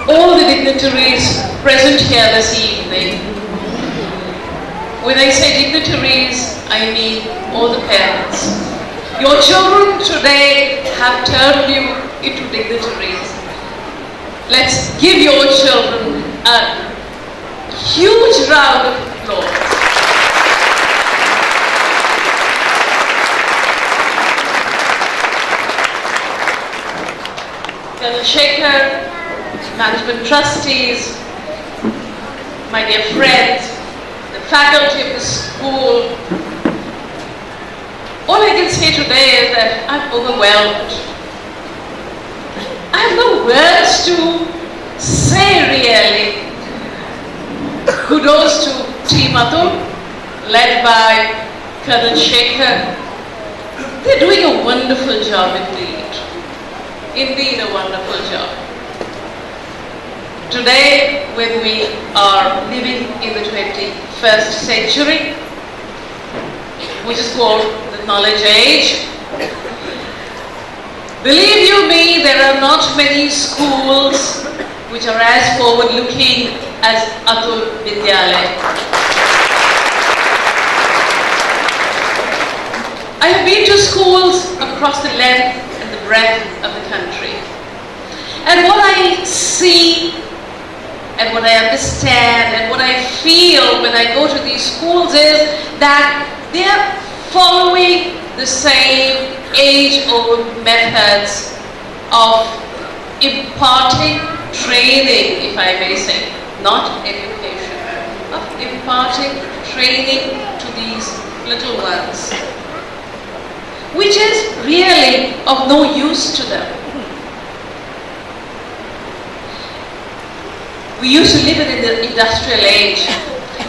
all the dignitaries present here this evening. When I say dignitaries, I mean all the parents. Your children today have turned you into dignitaries. Let's give your children a huge round of applause. Colonel Shekhar, management trustees, my dear friends, the faculty of the school, all I can say today is that I'm overwhelmed. I have no words to say really. Kudos to Team Atul, led by Colonel Shekhar. They're doing a wonderful job indeed. Indeed a wonderful job. Today, when we are living in the 21st century, which is called the knowledge age, believe you me, there are not many schools which are as forward-looking as Atul Vidyalaya. I have been to schools across the length and the breadth of the country. And what I see and what I understand and what I feel when I go to these schools is that they are following the same age-old methods of imparting training, if I may say, not education, of imparting training to these little ones, which is really of no use to them. We used to live in the industrial age,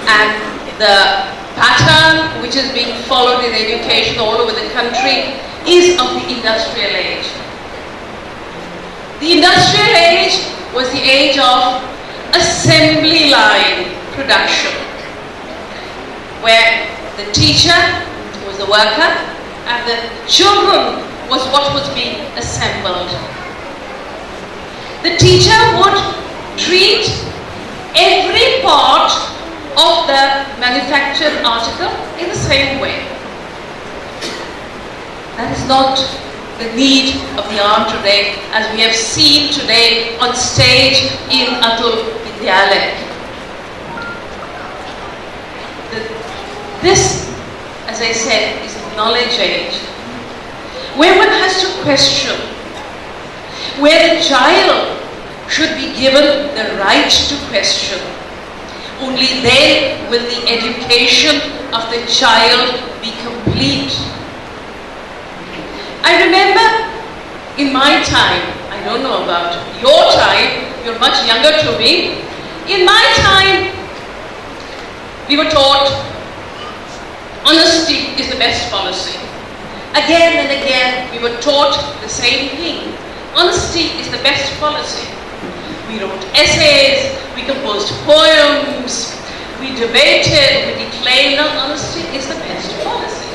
and the pattern which is being followed in education all over the country is of the industrial age. The industrial age was the age of assembly line production, where the teacher was the worker and the children was what was being assembled. The teacher would treat every part of the manufactured article in the same way. That is not the need of the hour today, as we have seen today on stage in Atul Vidyalaya. This, as I said, is the knowledge age, where one has to question, where the child should be given the right to question. Only then will the education of the child be complete. I remember in my time, I don't know about your time, you're much younger to me. In my time, we were taught honesty is the best policy. Again and again, we were taught the same thing. Honesty is the best policy. We wrote essays, we composed poems, we debated, we declaimed that honesty is the best policy.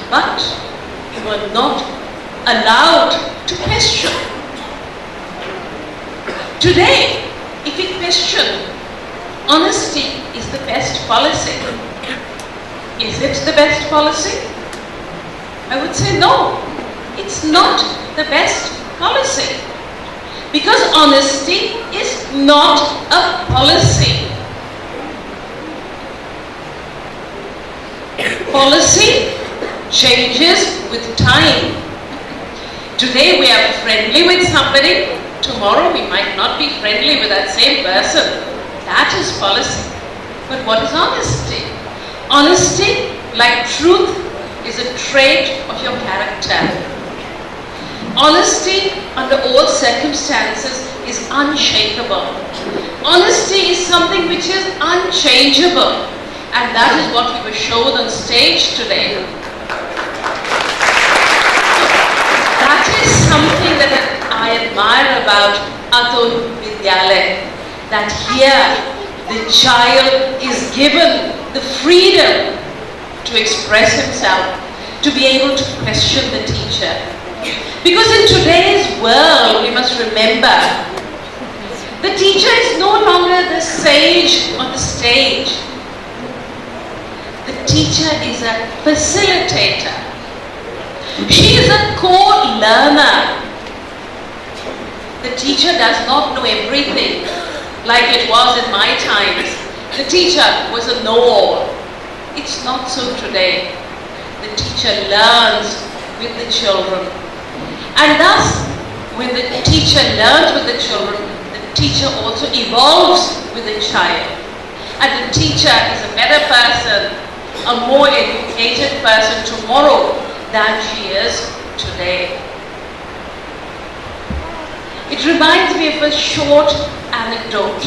But we were not allowed to question. Today, if we question, honesty is the best policy. Is it the best policy? I would say no, it's not the best policy. Because honesty is not a policy. Policy changes with time. Today we are friendly with somebody, tomorrow we might not be friendly with that same person. That is policy. But what is honesty? Honesty, like truth, is a trait of your character. Honesty, under all circumstances, is unshakable. Honesty is something which is unchangeable, and that is what we were shown on stage today. That is something that I admire about Atul Vidyalaya, that here the child is given the freedom to express himself, to be able to question the teacher. Because in today's world, we must remember, the sage on the stage. The teacher is a facilitator. She is a co-learner. The teacher does not know everything like it was in my times. The teacher was a know-all. It's not so today. The teacher learns with the children. And thus, when the teacher learns with the children, the teacher also evolves with the child. And the teacher is a better person, a more educated person tomorrow than she is today. It reminds me of a short anecdote.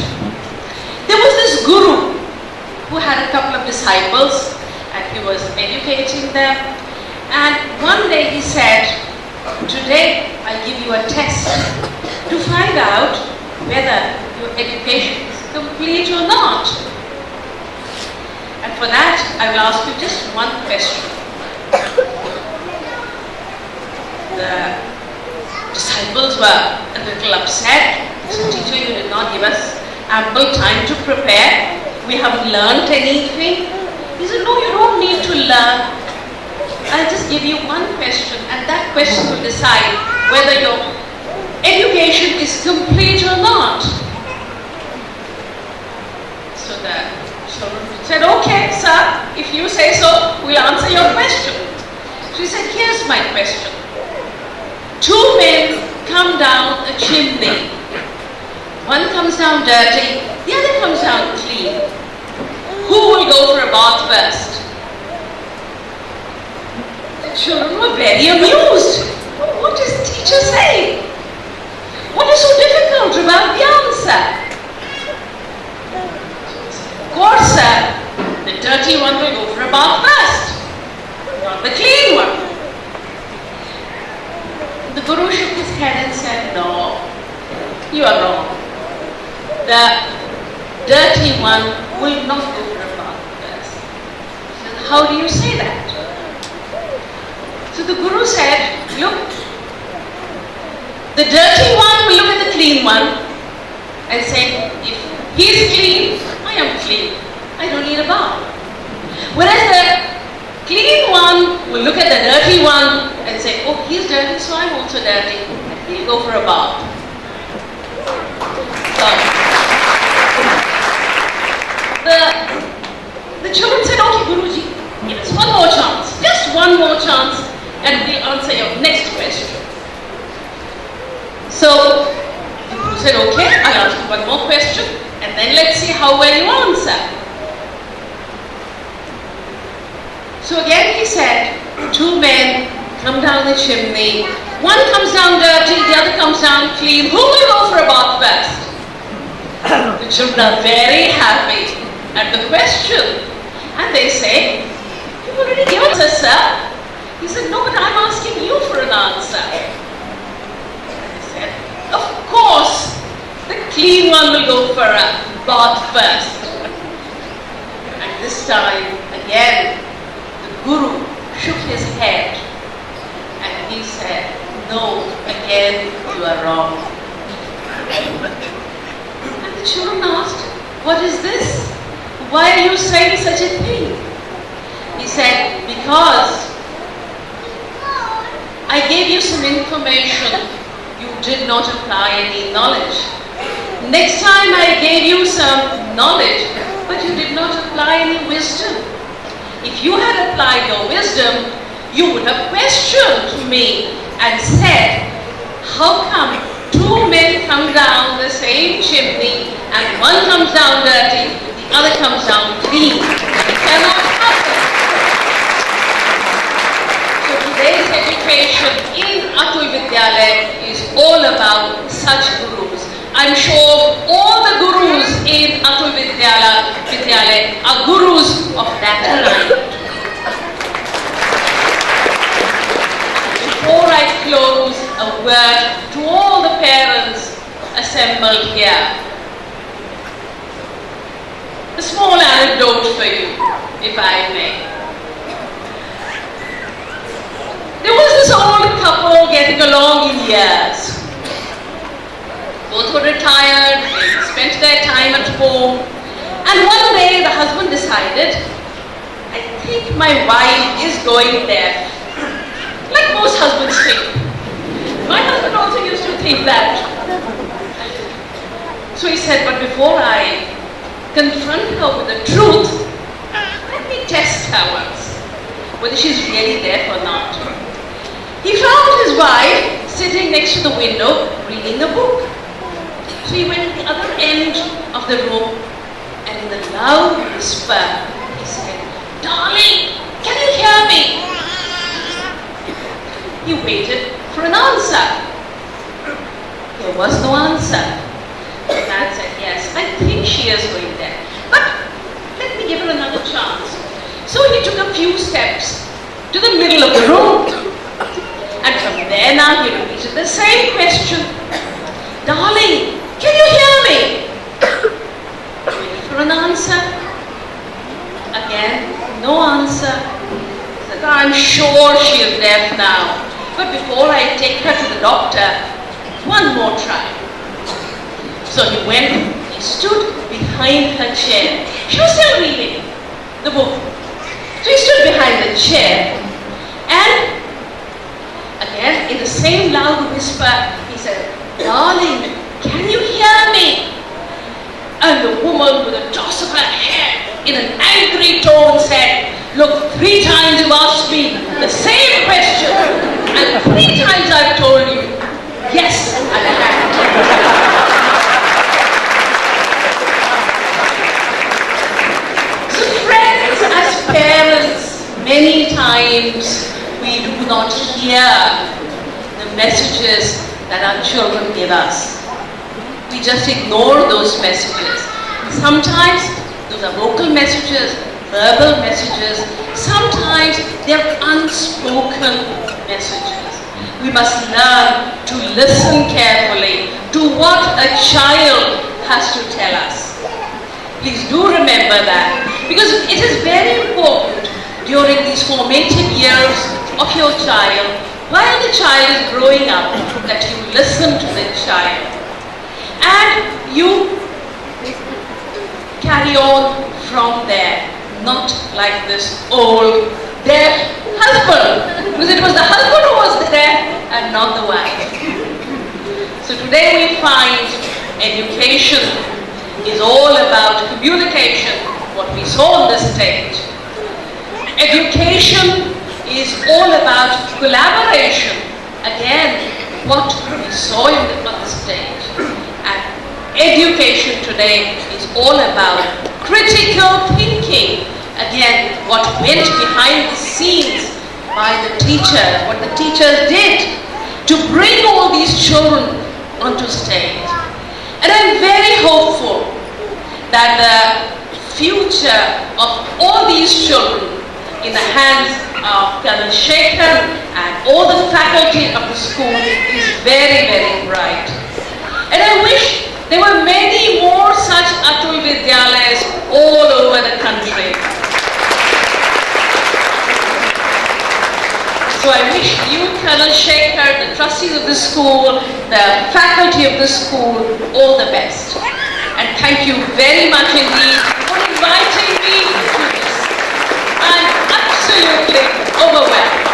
There was this guru who had a couple of disciples and he was educating them. And one day he said, "Today I'll give you a test to find out whether your education is complete or not. And for that, I will ask you just one question." The disciples were a little upset. They said, "Teacher, you did not give us ample time to prepare. We haven't learned anything." He said, "No, you don't need to learn. I'll just give you one question, and that question will decide whether your education is complete or not." So the children said, "Okay, sir, if you say so, we'll answer your question." She said, "Here's my question. Two men come down a chimney. One comes down dirty, the other comes down clean. Who will go for a bath first?" The children were very amused. What is the teacher saying? What is so difficult about the answer? Of course, sir, the dirty one will go for a bath first, not the clean one. The guru shook his head and said, "No, you are wrong. The dirty one will not go for a bath first." He said, "How do you say that?" So the guru said, "Look, the dirty one will look at the clean one and say, if he's clean, I am clean. I don't need a bath. Whereas the clean one will look at the dirty one and say, oh, he's dirty, so I'm also dirty. He'll go for a bath." So, the children said, "Okay, Guruji, give us one more chance, just one more chance, and we'll answer your next question." So the Guru said, "Okay, I'll ask you one more question, and then let's see how well you answer." So again he said, "Two men come down the chimney. One comes down dirty, the other comes down clean. Who will go for a bath first?" The children are very happy at the question. And they say, "You've already given us, sir." He said, "No, but I'm asking you for an answer." And they said, "Of course, the clean one will go for a bath first." And this time, again, the Guru shook his head and he said, "No, again, you are wrong." And the children asked, "What is this? Why are you saying such a thing?" He said, "Because I gave you some information, you did not apply any knowledge. Next time I gave you some knowledge, but you did not apply any wisdom. If you had applied your wisdom, you would have questioned me and said, how come two men come down the same chimney and one comes down dirty, the other comes down clean? It cannot happen." So today's education in Atul Vidyalaya is all about such gurus. I'm sure all the gurus in Atul Vidyalaya are gurus of that kind. Before I close, a word to all the parents assembled here. A small anecdote for you, if I may. There was this old couple getting along in years. Both were retired, they spent their time at home, my wife is going there. Like most husbands think. My husband also used to think that. So he said, but before I confront her with the truth, let me test her once, whether she's really deaf or not. He found his wife sitting next to the window reading the book. So he went to the other end of the room and in a loud whisper he said, "Darling, can you hear me?" He waited for an answer. There was no answer. The man said, "Yes, I think she is going there. But let me give her another chance." So he took a few steps to the middle of the room. And from there now he repeated the same question. "Darling, can you hear me?" Waiting for an answer. Again, no answer. He said, "I'm sure she is deaf now. But before I take her to the doctor, one more try." So he went, he stood behind her chair. She was still reading the book. So he stood behind the chair and again in the same loud whisper he said, "Darling, can you hear me?" And the woman with a toss of her head in an angry tone said, "Look, 3 times you've asked me the same question and 3 times I've told you, yes, I have." So friends, as parents, many times we do not hear the messages that our children give us. We just ignore those messages. Sometimes those are vocal messages, verbal messages. Sometimes they're unspoken messages. We must learn to listen carefully to what a child has to tell us. Please do remember that, because it is very important during these formative years of your child, while the child is growing up, that you listen to the child and you carry on from there, not like this old deaf husband, because it was the husband who was deaf and not the wife. So today we find education is all about communication, what we saw on the stage. Education is all about collaboration, again, what we saw on the stage. And education today is all about critical thinking, again, what went behind the scenes by the teachers, what the teachers did to bring all these children onto stage. And I'm very hopeful that the future of all these children in the hands of Colonel Shekhar and all the faculty of the school is very, very bright. And I wish there were many more such Atul Vidyalayas all over the country. So I wish you, Colonel Shekhar, the trustees of the school, the faculty of the school, all the best. And thank you very much indeed for inviting me to this. I'm absolutely overwhelmed.